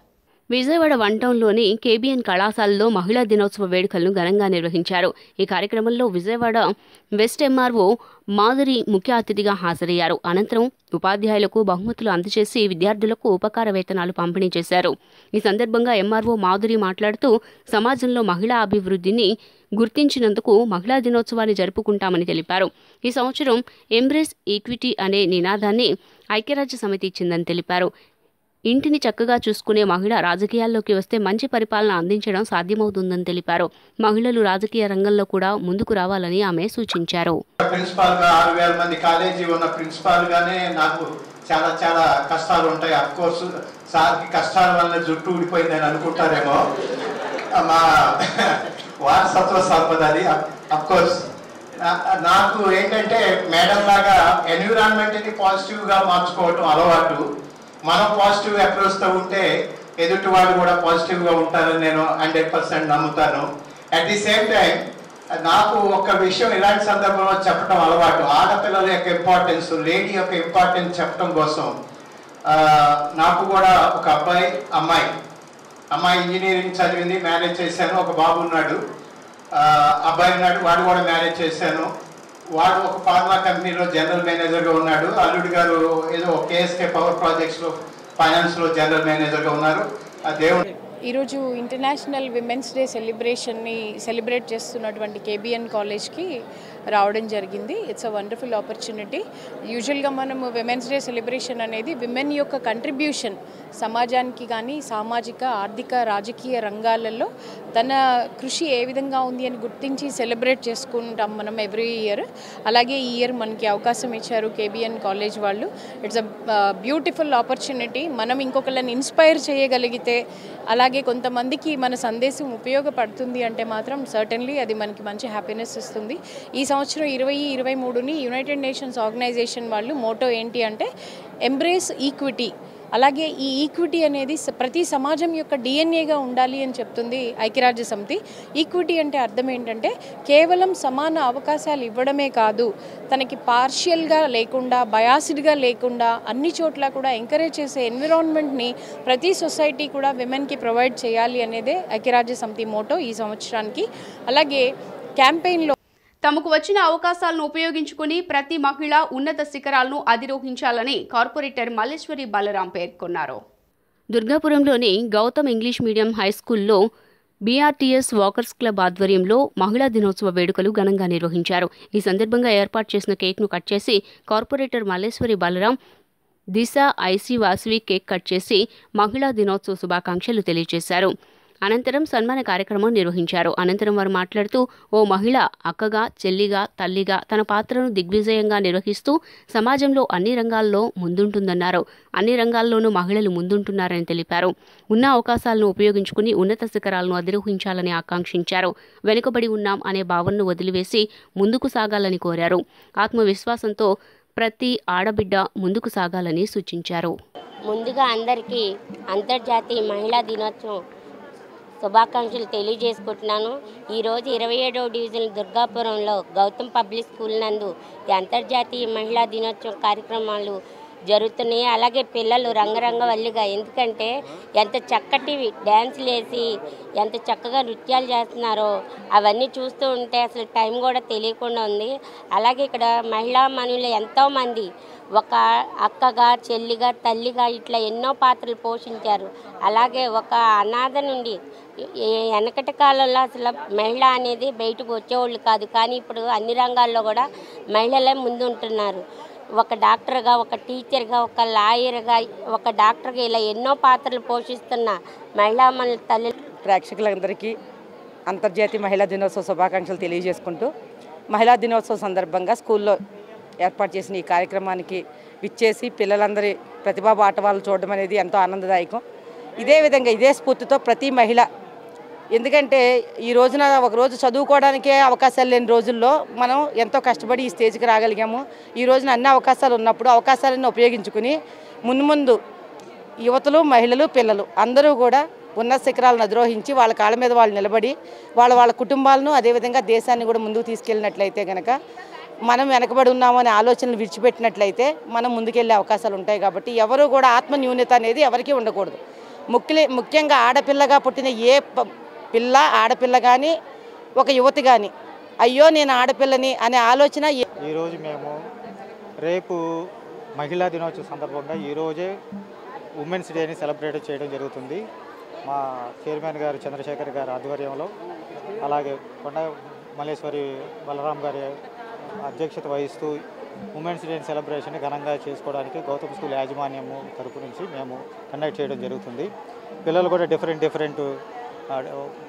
విజయవాడ వన్ టౌన్లోని కేబీఎన్ కళాశాలలో మహిళా దినోత్సవ వేడుకలను ఘనంగా నిర్వహించారు. ఈ కార్యక్రమంలో విజయవాడ వెస్ట్ ఎంఆర్ఓ మాధురి ముఖ్య అతిథిగా హాజరయ్యారు. అనంతరం ఉపాధ్యాయులకు బహుమతులు అందజేసి విద్యార్థులకు ఉపకార వేతనాలు పంపిణీ చేశారు. ఈ సందర్భంగా ఎంఆర్ఓ మాధురి మాట్లాడుతూ సమాజంలో మహిళా అభివృద్ధిని గుర్తించినందుకు మహిళా దినోత్సవాన్ని జరుపుకుంటామని తెలిపారు. ఈ సంవత్సరం ఎంబ్రేస్ ఈక్విటీ అనే నినాదాన్ని ఐక్యరాజ్య సమితి ఇచ్చిందని తెలిపారు. ఇంటిని చక్కగా చూసుకునే మహిళ రాజకీయాల్లోకి వస్తే మంచి పరిపాలన అందించడం సాధ్యమవుతుందని తెలిపారు. మహిళలు రాజకీయ రంగంలో కూడా ముందుకు రావాలని ఆమె సూచించారు. ప్రిన్సిపాల్ గా 6000 మంది కాలేజీ ఉన్న ప్రిన్సిపాల్ గానే నాకు చాలా చాలా కష్టాలు ఉంటాయి. అఫ్ కోర్స్ సార్కి కష్టాల వల్ల జుట్టు ఊడిపోయిందని అనుకుంటారేమో, మా వారసత్వ సంపద అది. అఫ్ కోర్స్ నాకు ఏంటంటే మేడం లాగా ఎన్విరాన్మెంట్ని పాజిటివ్గా మార్చుకోవటం అలవాటు. మనం పాజిటివ్ అప్రోచ్తో ఉంటే ఎదుటి వాళ్ళు కూడా పాజిటివ్గా ఉంటారని నేను 100% నమ్ముతాను. అట్ ది సేమ్ టైం నాకు ఒక విషయం ఇలాంటి సందర్భంలో చెప్పడం అలవాటు. ఆడపిల్లల యొక్క ఇంపార్టెన్స్, లేడీ యొక్క ఇంపార్టెన్స్ చెప్పడం కోసం నాకు కూడా ఒక అమ్మాయి ఇంజనీరింగ్ చదివింది, మ్యారేజ్ చేశాను. ఒక బాబు ఉన్నాడు, అబ్బాయి ఉన్నాడు, వాడు కూడా మ్యారేజ్ చేశాను. వాడు ఒక ఫార్మా కంపెనీలో జనరల్ మేనేజర్గా ఉన్నాడు. అల్లుడు గారు ఏదో కేఎస్కే పవర్ ప్రాజెక్ట్స్లో ఫైనాన్స్లో జనరల్ మేనేజర్గా ఉన్నారు. దేవుడు ఈరోజు ఇంటర్నేషనల్ విమెన్స్ డే సెలబ్రేట్ చేస్తున్నటువంటి కేబీఎన్ కాలేజ్కి రావడం జరిగింది. It's a wonderful opportunity. యూజువల్గా మనము విమెన్స్ డే సెలబ్రేషన్ అనేది విమెన్ యొక్క కంట్రిబ్యూషన్ సమాజానికి కానీ సామాజిక ఆర్థిక రాజకీయ రంగాలలో తన కృషి ఏ విధంగా ఉంది అని గుర్తించి సెలబ్రేట్ చేసుకుంటాం మనం ఎవ్రీ ఇయర్. అలాగే ఈ ఇయర్ మనకి అవకాశం ఇచ్చారు కేబీఎన్ కాలేజ్ వాళ్ళు. It's a beautiful opportunity. మనం ఇంకొకళ్ళని ఇన్స్పైర్ చేయగలిగితే, అలాగే కొంతమందికి మన సందేశం ఉపయోగపడుతుంది అంటే మాత్రం సర్టన్లీ అది మనకి మంచి హ్యాపీనెస్ ఇస్తుంది. ఈ సంవత్సరం 2023ని యునైటెడ్ నేషన్స్ ఆర్గనైజేషన్ వాళ్ళు మోటో ఏంటి అంటే ఎంబ్రేస్ ఈక్విటీ. అలాగే ఈ ఈక్విటీ అనేది ప్రతి సమాజం యొక్క డిఎన్ఏగా ఉండాలి అని చెప్తుంది ఐక్యరాజ్య సమితి. ఈక్విటీ అంటే అర్థం ఏంటంటే కేవలం సమాన అవకాశాలు ఇవ్వడమే కాదు, తనకి పార్షియల్గా లేకుండా, బయాసిడ్గా లేకుండా అన్ని చోట్ల కూడా ఎంకరేజ్ చేసే ఎన్విరాన్మెంట్ని ప్రతి సొసైటీ కూడా విమెన్కి ప్రొవైడ్ చేయాలి అనేదే ఐక్యరాజ్య సమితి మోటో ఈ సంవత్సరానికి. అలాగే క్యాంపెయిన్లో తమకు వచ్చిన అవకాశాలను ఉపయోగించుకుని ప్రతి మహిళ ఉన్నత శిఖరాలను అధిరోహించాలని కార్పొరేటర్ మల్లేశ్వరి బలరాం పేర్కొన్నారు. దుర్గాపురంలోని గౌతమ్ ఇంగ్లీష్ మీడియం హైస్కూల్లో బీఆర్టీఎస్ వాకర్స్ క్లబ్ ఆధ్వర్యంలో మహిళా దినోత్సవ వేడుకలు ఘనంగా నిర్వహించారు. ఈ సందర్భంగా ఏర్పాటు చేసిన కేక్ను కట్ చేసి కార్పొరేటర్ మల్లేశ్వరి బలరాం, దిశ ఐసీ వాసవి కేక్ కట్ చేసి మహిళా దినోత్సవ శుభాకాంక్షలు తెలియజేశారు. అనంతరం సన్మాన కార్యక్రమం నిర్వహించారు. అనంతరం వారు మాట్లాడుతూ ఓ మహిళ అక్కగా, చెల్లిగా, తల్లిగా తన పాత్రను దిగ్విజయంగా నిర్వహిస్తూ సమాజంలో అన్ని రంగాల్లో ముందుంటుందన్నారు. అన్ని రంగాల్లోనూ మహిళలు ముందుంటున్నారని తెలిపారు. ఉన్న అవకాశాలను ఉపయోగించుకుని ఉన్నత శిఖరాలను అధిరోహించాలని ఆకాంక్షించారు. వెనుకబడి ఉన్నాం అనే భావనను వదిలివేసి ముందుకు సాగాలని కోరారు. ఆత్మవిశ్వాసంతో ప్రతి ఆడబిడ్డ ముందుకు సాగాలని సూచించారు. ముందుగా అందరికీ అంతర్జాతీయ మహిళా దినోత్సవం శుభాకాంక్షలు తెలియజేసుకుంటున్నాను. ఈరోజు 27వ డివిజన్ దుర్గాపురంలో గౌతమ్ పబ్లిక్ స్కూల్ నందు ఈ అంతర్జాతీయ మహిళా దినోత్సవం కార్యక్రమాలు జరుగుతున్నాయి. అలాగే పిల్లలు రంగరంగవల్లిగా, ఎందుకంటే ఎంత చక్కటి డ్యాన్సులు వేసి ఎంత చక్కగా నృత్యాలు చేస్తున్నారో అవన్నీ చూస్తూ ఉంటే అసలు టైం కూడా తెలియకుండా ఉంది. అలాగే ఇక్కడ మహిళా మనులు ఎంతోమంది ఒక అక్కగా, చెల్లిగా, తల్లిగా ఇట్లా ఎన్నో పాత్రలు పోషించారు. అలాగే ఒక అనాథ నుండి వెనకటి కాలంలో అసలు మహిళ అనేది బయటకు వచ్చేవాళ్ళు కాదు, కానీ ఇప్పుడు అన్ని రంగాల్లో కూడా మహిళలే ముందుంటున్నారు. ఒక డాక్టర్గా, ఒక టీచర్గా, ఒక లాయర్గా, ఒక డాక్టర్గా ఇలా ఎన్నో పాత్రలు పోషిస్తున్న మహిళా మన తల్లి ప్రేక్షకులందరికీ అంతర్జాతీయ మహిళా దినోత్సవ శుభాకాంక్షలు తెలియజేసుకుంటూ, మహిళా దినోత్సవం సందర్భంగా స్కూల్లో ఏర్పాటు చేసిన ఈ కార్యక్రమానికి విచ్చేసి పిల్లలందరి ప్రతిభా పాఠవాలు చూడడం అనేది ఎంతో ఆనందదాయకం. ఇదే విధంగా ఇదే స్ఫూర్తితో ప్రతి మహిళ, ఎందుకంటే ఈ రోజున ఒకరోజు చదువుకోవడానికే అవకాశాలు లేని రోజుల్లో మనం ఎంతో కష్టపడి ఈ స్టేజ్కి రాగలిగాము. ఈ రోజున అన్ని అవకాశాలు ఉన్నప్పుడు అవకాశాలను ఉపయోగించుకుని ముందు యువతులు, మహిళలు, పిల్లలు అందరూ కూడా ఉన్నత శిఖరాలను అధిరోహించి వాళ్ళ కాళ్ళ మీద వాళ్ళు నిలబడి వాళ్ళ కుటుంబాలను అదేవిధంగా దేశాన్ని కూడా ముందుకు తీసుకెళ్ళినట్లయితే కనుక మనం వెనకబడి ఉన్నామనే ఆలోచనలు విడిచిపెట్టినట్లయితే మనం ముందుకెళ్ళే అవకాశాలు ఉంటాయి. కాబట్టి ఎవరు కూడా ఆత్మన్యూన్యత అనేది ఎవరికీ ఉండకూడదు. ముఖ్యంగా ఆడపిల్లగా పుట్టిన ఏ పిల్ల, ఆడపిల్ల కానీ ఒక యువతి కానీ అయ్యో నేను ఆడపిల్లని అనే ఆలోచన. ఈరోజు మేము రేపు మహిళా దినోత్సవం సందర్భంగా ఈరోజే ఉమెన్స్ డేని సెలబ్రేట్ చేయడం జరుగుతుంది. మా చైర్మన్ గారు చంద్రశేఖర్ గారి ఆధ్వర్యంలో, అలాగే కొండ మల్లేశ్వరి బలరాం గారి అధ్యక్షత వహిస్తూ ఉమెన్స్ డే సెలబ్రేషన్ ఘనంగా చేసుకోవడానికి గౌతమ్ స్కూల్ యాజమాన్యము తరపు నుంచి మేము కండక్ట్ చేయడం జరుగుతుంది. పిల్లలు కూడా డిఫరెంట్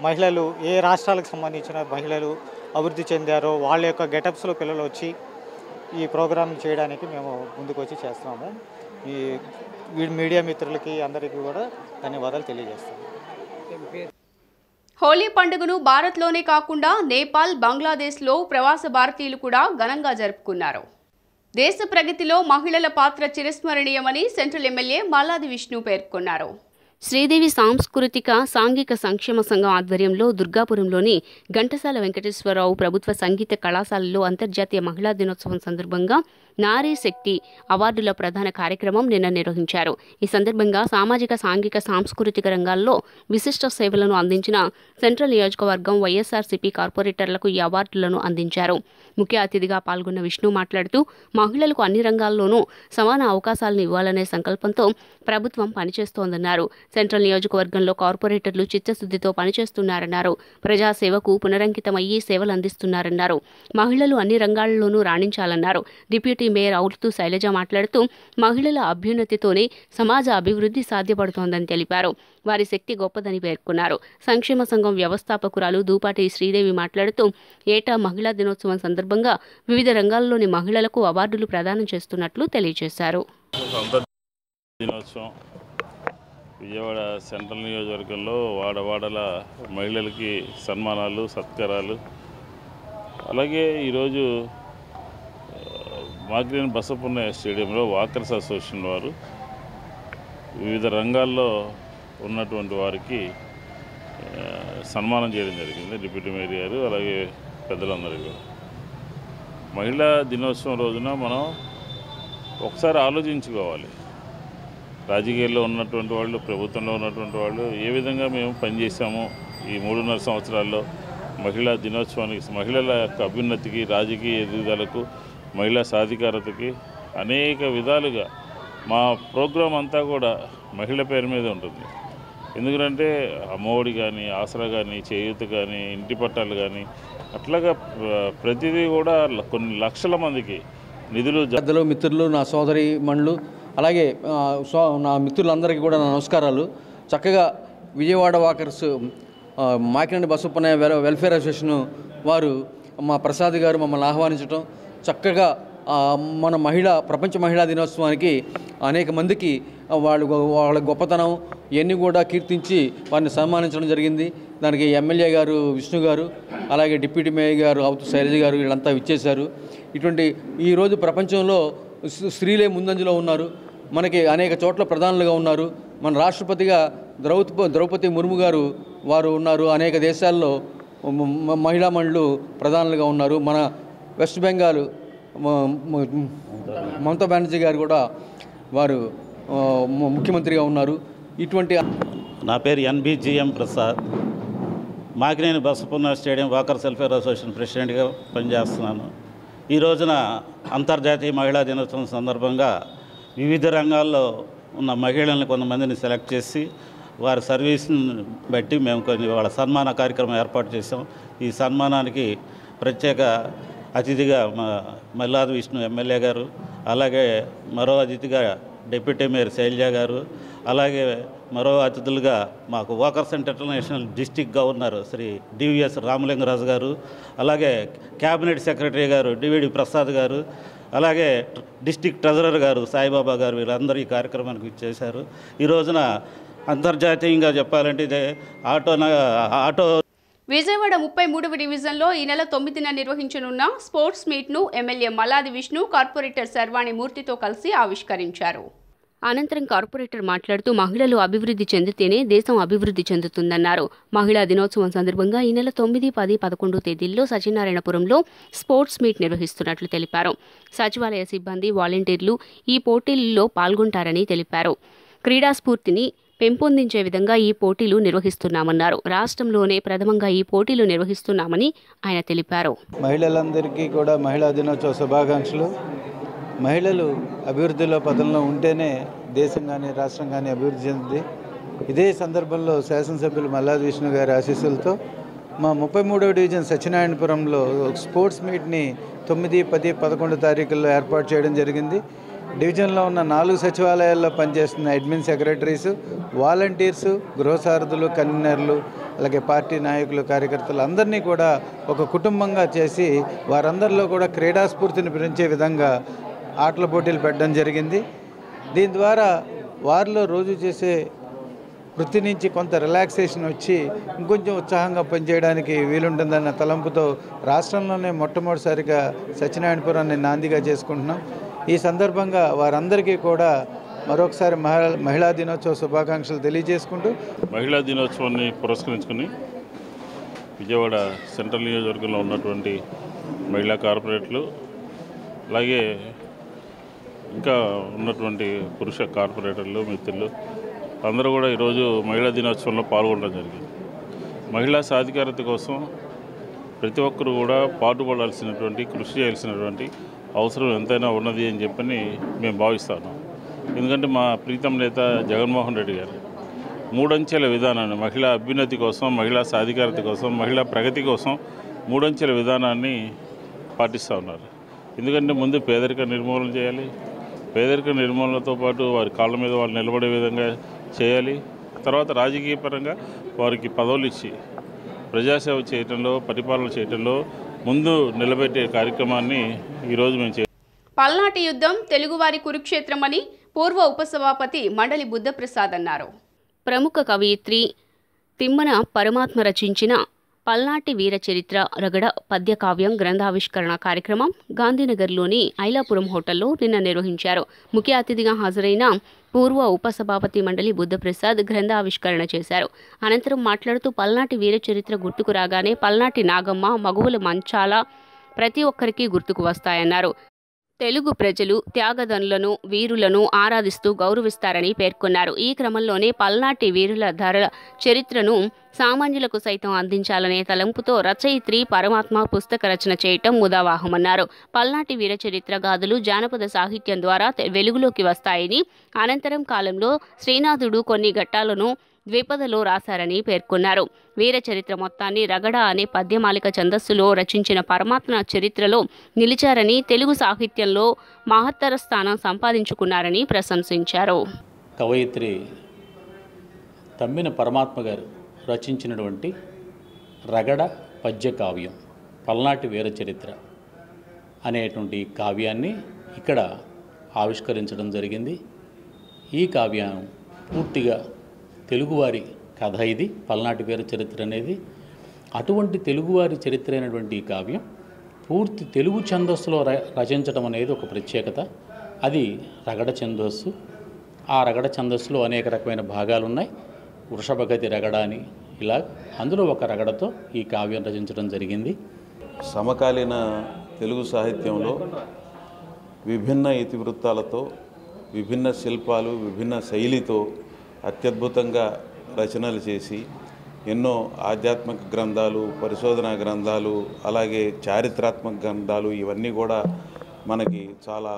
మహిళలు, ఏ రాష్ట్రాలకు సంబంధించిన మహిళలు అభివృద్ధి చెందారో వాళ్ళ యొక్క గెటప్స్లో పిల్లలు వచ్చి ఈ ప్రోగ్రామ్ చేయడానికి మేము ముందుకు వచ్చి చేస్తున్నాము. ఈ మీడియా మిత్రులకి అందరికీ కూడా ధన్యవాదాలు తెలియజేస్తాము. హోలీ పండుగను భారత్లోనే కాకుండా నేపాల్, బంగ్లాదేశ్లో ప్రవాస భారతీయులు కూడా ఘనంగా జరుపుకున్నారు. దేశ ప్రగతిలో మహిళల పాత్ర చిరస్మరణీయమని సెంట్రల్ ఎమ్మెల్యే మల్లాది విష్ణు పేర్కొన్నారు. శ్రీదేవి సాంస్కృతిక సాంఘిక సంక్షేమ సంఘం ఆధ్వర్యంలో దుర్గాపురంలోని ఘంటసాల వెంకటేశ్వరరావు ప్రభుత్వ సంగీత కళాశాలలో అంతర్జాతీయ మహిళా దినోత్సవం సందర్భంగా నారీ శక్తి అవార్డుల ప్రధాన కార్యక్రమం నిన్న నిర్వహించారు. ఈ సందర్భంగా సామాజిక, సాంఘిక, సాంస్కృతిక రంగాల్లో విశిష్ట సేవలను అందించిన సెంట్రల్ నియోజకవర్గం వైఎస్ఆర్సీపీ కార్పొరేటర్లకు ఈ అవార్డులను అందించారు. ముఖ్య అతిథిగా పాల్గొన్న విష్ణు మాట్లాడుతూ మహిళలకు అన్ని రంగాల్లోనూ సమాన అవకాశాలను ఇవ్వాలనే సంకల్పంతో ప్రభుత్వం పనిచేస్తోందన్నారు. సెంట్రల్ నియోజకవర్గంలో కార్పొరేటర్లు చిత్తశుద్ధితో పనిచేస్తున్నారన్నారు. ప్రజాసేవకు పునరంకితమయ్యి సేవలు అందిస్తున్నారన్నారు. మహిళలు అన్ని రంగాల్లోనూ రాణించాలన్నారు. డిప్యూటీ మేయర్ అవుతూ శైలజ మాట్లాడుతూ మహిళల అభ్యున్నతితోనే సమాజ అభివృద్ధి సాధ్యపడుతోందని తెలిపారు. వారి శక్తి గొప్పదని పేర్కొన్నారు. సంక్షేమ సంఘం వ్యవస్థాపకురాలు దూపాటి శ్రీదేవి మాట్లాడుతూ ఏటా మహిళా దినోత్సవం సందర్భంగా వివిధ రంగాల్లోని మహిళలకు అవార్డులు ప్రదానం చేస్తున్నట్లు తెలియజేశారు. విజయవాడ సెంట్రల్ నియోజకవర్గంలో వాడవాడల మహిళలకి సన్మానాలు, సత్కారాలు, అలాగే ఈరోజు మాగ్రేన్ బసపున్నయ్య స్టేడియంలో వాకర్స్ అసోసియేషన్ వారు వివిధ రంగాల్లో ఉన్నటువంటి వారికి సన్మానం చేయడం జరిగింది. డిప్యూటీ మేయర్ గారు అలాగే పెద్దలందరికీ. మహిళా దినోత్సవం రోజున మనం ఒకసారి ఆలోచించుకోవాలి. రాజకీయాల్లో ఉన్నటువంటి వాళ్ళు, ప్రభుత్వంలో ఉన్నటువంటి వాళ్ళు ఏ విధంగా మేము పనిచేసాము ఈ 3.5 సంవత్సరాల్లో మహిళా దినోత్సవానికి, మహిళల యొక్క అభ్యున్నతికి, రాజకీయ ఎదుగుదలకు, మహిళా సాధికారతకి అనేక విధాలుగా మా ప్రోగ్రాం అంతా కూడా మహిళ పేరు మీద ఉంటుంది. ఎందుకంటే అమ్మఒడి కానీ, ఆసరా కానీ, చేయూత కానీ, ఇంటి పట్టాలు కానీ అట్లాగా ప్రతిదీ కూడా కొన్ని లక్షల మందికి నిధులు. పెద్దలు, మిత్రులు, నా సోదరి మణులు, అలాగే నా మిత్రులందరికీ కూడా నా నమస్కారాలు. చక్కగా విజయవాడ వాకర్స్ మాకినండి బసవప్పన్నయ్య వెల్ఫేర్ అసోసియేషన్ వారు మా ప్రసాద్ గారు మమ్మల్ని ఆహ్వానించడం, చక్కగా మన ప్రపంచ మహిళా దినోత్సవానికి అనేక మందికి వాళ్ళ గొప్పతనం ఇవన్నీ కూడా కీర్తించి వారిని సన్మానించడం జరిగింది. దానికి ఎమ్మెల్యే గారు విష్ణు గారు, అలాగే డిప్యూటీ మేయర్ గారు అవుతు శైలజ గారు వీళ్ళంతా విచ్చేశారు. ఇటువంటి ఈరోజు ప్రపంచంలో స్త్రీలే ముందంజలో ఉన్నారు. మనకి అనేక చోట్ల ప్రధానులుగా ఉన్నారు. మన రాష్ట్రపతిగా ద్రౌపది ముర్ము గారు వారు ఉన్నారు. అనేక దేశాల్లో మహిళా మండలు ప్రధానులుగా ఉన్నారు. మన వెస్ట్ బెంగాల్ మమతా బెనర్జీ గారు కూడా వారు ముఖ్యమంత్రిగా ఉన్నారు. ఇటువంటి నా పేరు NBGM Prasad, Makineni Basavappanna stadium walkers welfare association ప్రెసిడెంట్గా పనిచేస్తున్నాను. ఈ రోజున అంతర్జాతీయ మహిళా దినోత్సవం సందర్భంగా వివిధ రంగాల్లో ఉన్న మహిళల్ని కొంతమందిని సెలెక్ట్ చేసి వారి సర్వీస్ని బట్టి మేము వాళ్ళ సన్మాన కార్యక్రమం ఏర్పాటు చేసాం. ఈ సన్మానానికి ప్రత్యేక అతిథిగా మల్లాది విష్ణు ఎమ్మెల్యే గారు, అలాగే మరో అతిథిగా డిప్యూటీ మేయర్ శైలజ గారు, అలాగే మరో అతిథులుగా మాకు walkers international district governor Shri DVS Ramalingaraju గారు, అలాగే క్యాబినెట్ సెక్రటరీ గారు డివిడి ప్రసాద్ గారు, అలాగే డిస్టిక్ ట్రెజరర్ గారు సాయిబాబా గారు, వీళ్ళందరూ ఈ కార్యక్రమానికి ఇచ్చేశారు. ఈ రోజున అంతర్జాతీయంగా చెప్పాలంటే ఇదే ఆటో విజయవాడ 33వ డివిజన్లో ఈ నెల 9న నిర్వహించనున్న స్పోర్ట్స్ మీట్ను ఎమ్మెల్యే మల్లాది విష్ణు కార్పొరేటర్ శర్వాణి మూర్తితో కలిసి ఆవిష్కరించారు. అనంతరం కార్పొరేటర్ మాట్లాడుతూ మహిళలు అభివృద్ధి చెందితేనే దేశం అభివృద్ధి చెందుతుందన్నారు. మహిళా దినోత్సవం సందర్భంగా ఈ నెల 9, 10, 11 తేదీల్లో సత్యనారాయణపురంలో స్పోర్ట్స్ మీట్ నిర్వహిస్తున్నట్లు తెలిపారు. సచివాలయ సిబ్బంది, వాలంటీర్లు ఈ పోటీల్లో పాల్గొంటారని తెలిపారు. క్రీడా స్ఫూర్తిని పెంపొందించే విధంగా ఈ పోటీలు నిర్వహిస్తున్నామన్నారు. రాష్ట్రంలోనే ప్రథమంగా ఈ పోటీలు నిర్వహిస్తున్నామని ఆయన తెలిపారు. మహిళలందరికీ కూడా మహిళా దినోత్సవ శుభాకాంక్షలు. మహిళలు అభివృద్ధిలో పదంలో ఉంటేనే దేశం కానీ రాష్ట్రం కానీ అభివృద్ధి చెందుతుంది. ఇదే సందర్భంలో శాసనసభ్యులు మల్లాది విష్ణు గారి ఆశీస్సులతో మా 33వ డివిజన్ సత్యనారాయణపురంలో స్పోర్ట్స్ మీట్ని 9, 10, 11 తారీఖుల్లో ఏర్పాటు చేయడం జరిగింది. డివిజన్లో ఉన్న 4 సచివాలయాల్లో పనిచేస్తున్న అడ్మిన్ సెక్రటరీస్, వాలంటీర్సు, గృహసారథులు, కన్వీనర్లు, అలాగే పార్టీ నాయకులు, కార్యకర్తలు అందరినీ కూడా ఒక కుటుంబంగా చేసి వారందరిలో కూడా క్రీడా స్ఫూర్తిని పెంచే విధంగా ఆటల పోటీలు పెట్టడం జరిగింది. దీని ద్వారా వారిలో రోజు చేసే వృత్తి నుంచి కొంత రిలాక్సేషన్ వచ్చి ఇంకొంచెం ఉత్సాహంగా పనిచేయడానికి వీలుంటుందన్న తలంపుతో రాష్ట్రంలోనే మొట్టమొదటిసారిగా సత్యనారాయణపురాన్ని నాందిగా చేసుకుంటున్నాం. ఈ సందర్భంగా వారందరికీ కూడా మరొకసారి మహిళా దినోత్సవ శుభాకాంక్షలు తెలియజేసుకుంటూ మహిళా దినోత్సవాన్ని పురస్కరించుకుని విజయవాడ సెంట్రల్ నియోజకవర్గంలో ఉన్నటువంటి మహిళా కార్పొరేట్లు, అలాగే ఇంకా ఉన్నటువంటి పురుష కార్పొరేటర్లు, మిత్రులు అందరూ కూడా ఈరోజు మహిళా దినోత్సవంలో పాల్గొనడం జరిగింది. మహిళా సాధికారత కోసం ప్రతి ఒక్కరు కూడా పాటుపడాల్సినటువంటి, కృషి చేయాల్సినటువంటి అవసరం ఎంతైనా ఉన్నది అని చెప్పని మేము భావిస్తాను. ఎందుకంటే మా ప్రీతం నేత జగన్మోహన్ రెడ్డి గారు 3 అంచెల విధానాన్ని మహిళా అభ్యున్నతి కోసం, మహిళా సాధికారత కోసం, మహిళా ప్రగతి కోసం 3 అంచెల విధానాన్ని పాటిస్తూ ఉన్నారు. ఎందుకంటే ముందు పేదరిక నిర్మూలన చేయాలి, పేదరిక నిర్మూలనతో పాటు వారి కాళ్ళ మీద వాళ్ళు నిలబడే విధంగా చేయాలి. తర్వాత రాజకీయ పరంగా వారికి పదవులు ఇచ్చి ప్రజాసేవ చేయడంలో, పరిపాలన చేయడంలో ముందు నిలబెట్టే కార్యక్రమాన్ని ఈరోజు మేము పల్నాటి యుద్ధం తెలుగువారి కురుక్షేత్రమని పూర్వ ఉపసభాపతి మండలి బుద్ధప్రసాద్ అన్నారు. ప్రముఖ కవయిత్రి తిమ్మన పరమాత్మ రచించిన పల్నాటి వీర చరిత్ర రగడ పద్య కావ్యం గ్రంథావిష్కరణ కార్యక్రమం గాంధీనగర్లోని ఐలాపురం హోటల్లో నిన్న నిర్వహించారు. ముఖ్య అతిథిగా హాజరైన పూర్వ ఉపసభాపతి మండలి బుద్ధప్రసాద్ గ్రంథావిష్కరణ చేశారు. అనంతరం మాట్లాడుతూ పల్నాటి వీర చరిత్ర గుర్తుకు రాగానే పల్నాటి నాగమ్మ, మగువుల మంచాల ప్రతి ఒక్కరికి గుర్తుకు వస్తాయన్నారు. తెలుగు ప్రజలు త్యాగదనులను, వీరులను ఆరాధిస్తూ గౌరవిస్తారని పేర్కొన్నారు. ఈ క్రమంలోనే పల్నాటి వీరుల ధరల చరిత్రను సామాన్యులకు సైతం అందించాలనే తలంపుతో రచయిత్రి పరమాత్మ పుస్తక రచన చేయటం ముదావాహమన్నారు. పల్నాటి వీర చరిత్ర గాథలు జానపద సాహిత్యం ద్వారా వెలుగులోకి వస్తాయని, అనంతరం కాలంలో శ్రీనాథుడు కొన్ని ఘట్టాలను ద్విపదలో రాశారని పేర్కొన్నారు. వీర చరిత్ర మొత్తాన్ని రగడ అనే పద్యమాలిక ఛందస్సులో రచించిన పరమాత్మ చరిత్రలో నిలిచారని, తెలుగు సాహిత్యంలో మహత్తర స్థానం సంపాదించుకున్నారని ప్రశంసించారు. కవయిత్రి తమ్మిన పరమాత్మ గారు రచించినటువంటి రగడ పద్య కావ్యం పల్నాటి వీర చరిత్ర అనేటువంటి కావ్యాన్ని ఇక్కడ ఆవిష్కరించడం జరిగింది. ఈ కావ్యం పూర్తిగా తెలుగువారి కథ. ఇది పల్నాటి వీర చరిత్ర అనేది అటువంటి తెలుగువారి చరిత్ర అయినటువంటి ఈ కావ్యం పూర్తి తెలుగు ఛందస్సులో రచించడం అనేది ఒక ప్రత్యేకత. అది రగడ ఛందస్సు. ఆ రగడ ఛందస్సులో అనేక రకమైన భాగాలు ఉన్నాయి. వృషభగతి రగడ అని ఇలా అందులో ఒక రగడతో ఈ కావ్యం రచించడం జరిగింది. సమకాలీన తెలుగు సాహిత్యంలో విభిన్న ఇతివృత్తాలతో, విభిన్న శిల్పాలు, విభిన్న శైలితో అత్యద్భుతంగా రచనలు చేసి ఎన్నో ఆధ్యాత్మిక గ్రంథాలు, పరిశోధనా గ్రంథాలు, అలాగే చారిత్రాత్మక గ్రంథాలు ఇవన్నీ కూడా మనకి చాలా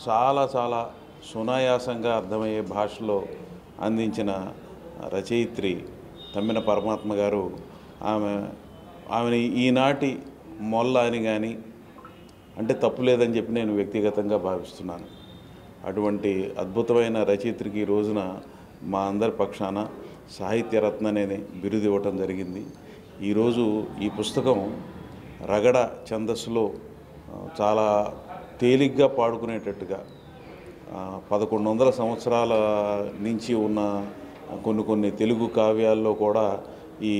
చాలా చాలా సునాయాసంగా అర్థమయ్యే భాషలో అందించిన రచయిత్రి తమ్మిన పరమాత్మ గారు. ఆమెని ఈనాటి మొల్ల అని కానీ అంటే తప్పు లేదని చెప్పి నేను వ్యక్తిగతంగా భావిస్తున్నాను. అటువంటి అద్భుతమైన రచయిత్రికి ఈ రోజున మా అందరి పక్షాన సాహిత్యరత్న అనే బిరుదు ఇవ్వటం జరిగింది. ఈరోజు ఈ పుస్తకం రగడ ఛందస్సులో చాలా తేలిగ్గా పాడుకునేటట్టుగా 1100 సంవత్సరాల నుంచి ఉన్న కొన్ని తెలుగు కావ్యాల్లో కూడా ఈ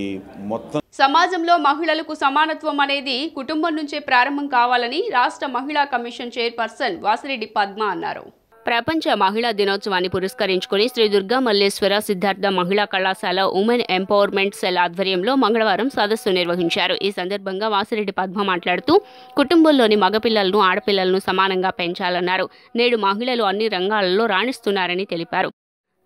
మొత్తం సమాజంలో మహిళలకు సమానత్వం అనేది కుటుంబం నుంచే ప్రారంభం కావాలని రాష్ట్ర మహిళా కమిషన్ చైర్పర్సన్ వాసిరెడ్డి పద్మ అన్నారు. ప్రపంచ మహిళా దినోత్సవాన్ని పురస్కరించుకుని శ్రీ దుర్గా మల్లేశ్వర సిద్ధార్థ మహిళా కళాశాల ఉమెన్ ఎంపవర్మెంట్ సెల్ ఆధ్వర్యంలో మంగళవారం సదస్సు నిర్వహించారు. ఈ సందర్భంగా వాసిరెడ్డి పద్మ మాట్లాడుతూ కుటుంబంలోని మగపిల్లలను ఆడపిల్లలను సమానంగా పెంచాలన్నారు. నేడు మహిళలు అన్ని రంగాలలో రాణిస్తున్నారని తెలిపారు.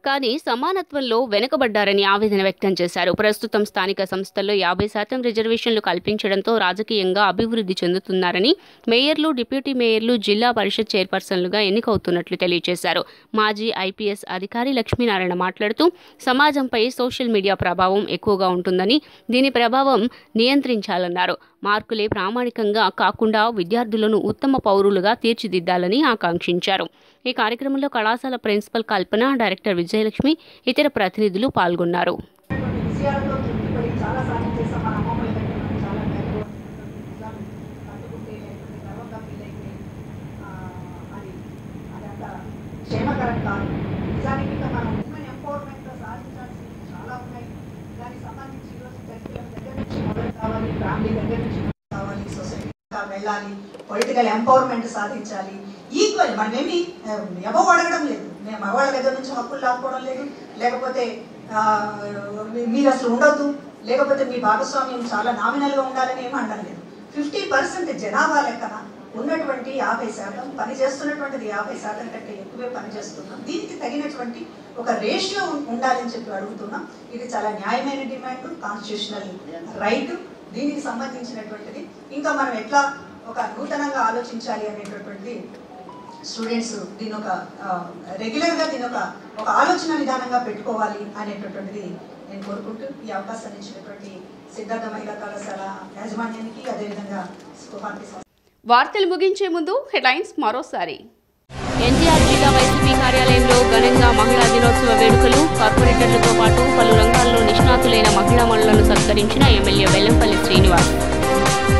కానీ సమానత్వంలో వెనుకబడ్డారని ఆవేదన వ్యక్తం చేశారు. ప్రస్తుతం స్థానిక సంస్థల్లో 50% రిజర్వేషన్లు కల్పించడంతో రాజకీయంగా అభివృద్ధి చెందుతున్నారని, మేయర్లు, డిప్యూటీ మేయర్లు జిల్లా పరిషత్ చైర్పర్సన్లుగా ఎన్నికవుతున్నట్లు తెలియజేశారు. మాజీ ఐపీఎస్ అధికారి లక్ష్మీనారాయణ మాట్లాడుతూ సమాజంపై సోషల్ మీడియా ప్రభావం ఎక్కువగా ఉంటుందని, దీని ప్రభావం నియంత్రించాలన్నారు. మార్కులే ప్రామాణికంగా కాకుండా విద్యార్థులను ఉత్తమ పౌరులుగా తీర్చిదిద్దాలని ఆకాంక్షించారు. ఈ కార్యక్రమంలో కళాశాల ప్రిన్సిపల్ కల్పన, డైరెక్టర్ విజయలక్ష్మి, ఇతర ప్రతినిధులు పాల్గొన్నారు. వెళ్ళాలి, పొలిటికల్ ఎంపవర్మెంట్ సాధించాలి. ఈక్వల్ మనమేమి ఎవో అడగడం లేదు, మేము మగవాళ్ళ దగ్గర నుంచి హక్కులు లాక్కోవడం లేదు, లేకపోతే మీరు అసలు ఉండొద్దు, లేకపోతే మీ భాగస్వామ్యం చాలా నామినల్గా ఉండాలని ఏమి అనడం లేదు. 50% జనాభా లెక్కన ఉన్నటువంటి 50%, పని చేస్తున్నటువంటిది 50% కంటే ఎక్కువే పనిచేస్తున్నాం. దీనికి తగినటువంటి ఒక రేషియో ఉండాలని చెప్పి అడుగుతున్నాం. ఇది చాలా న్యాయమైన డిమాండ్, కాన్స్టిట్యూషనల్ రైట్. దీనికి సంబంధించినటువంటిది ఇంకా మనం ఎట్లా ఒక నూతనంగా ఆలోచించాలి అనేటటువంటిది స్టూడెంట్స్ దీని ఒక రెగ్యులర్గా దీని ఒక ఆలోచన విధానంగా పెట్టుకోవాలి అనేటటువంటిది నేను కోరుకుంటూ ఈ అవకాశాన్ని ఇచ్చినటువంటి సిద్ధార్థ మహిళా కళాశాల యాజమాన్యానికి, అదేవిధంగా వార్తలు ముగించే ముందు హెడ్లైన్స్ మరోసారి. ఎన్టీఆర్ జిల్లా వైసీపీ కార్యాలయంలో ఘనంగా మహిళా దినోత్సవ వేడుకలు. కార్పొరేటర్లతో పాటు పలు రంగాల్లో నిష్ణాతులైన మహిళా మనులను సత్కరించిన ఎమ్మెల్యే వెల్లంపల్లి శ్రీనివాస్.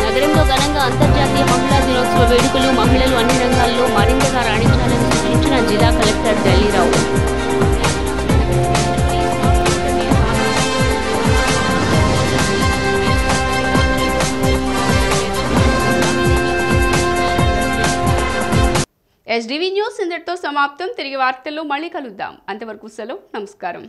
నగరంలో ఘనంగా అంతర్జాతీయ మహిళా దినోత్సవ వేడుకలు. మహిళలు అన్ని రంగాల్లో మరింతగా రాణించాలని సూచించిన జిల్లా కలెక్టర్ ఢిల్లీరావు. ఎస్డివి న్యూస్ ఇంతటితో సమాప్తం. తిరిగి వార్తల్లో మళ్ళీ కలుద్దాం. అంతవరకు సెలవు. నమస్కారం.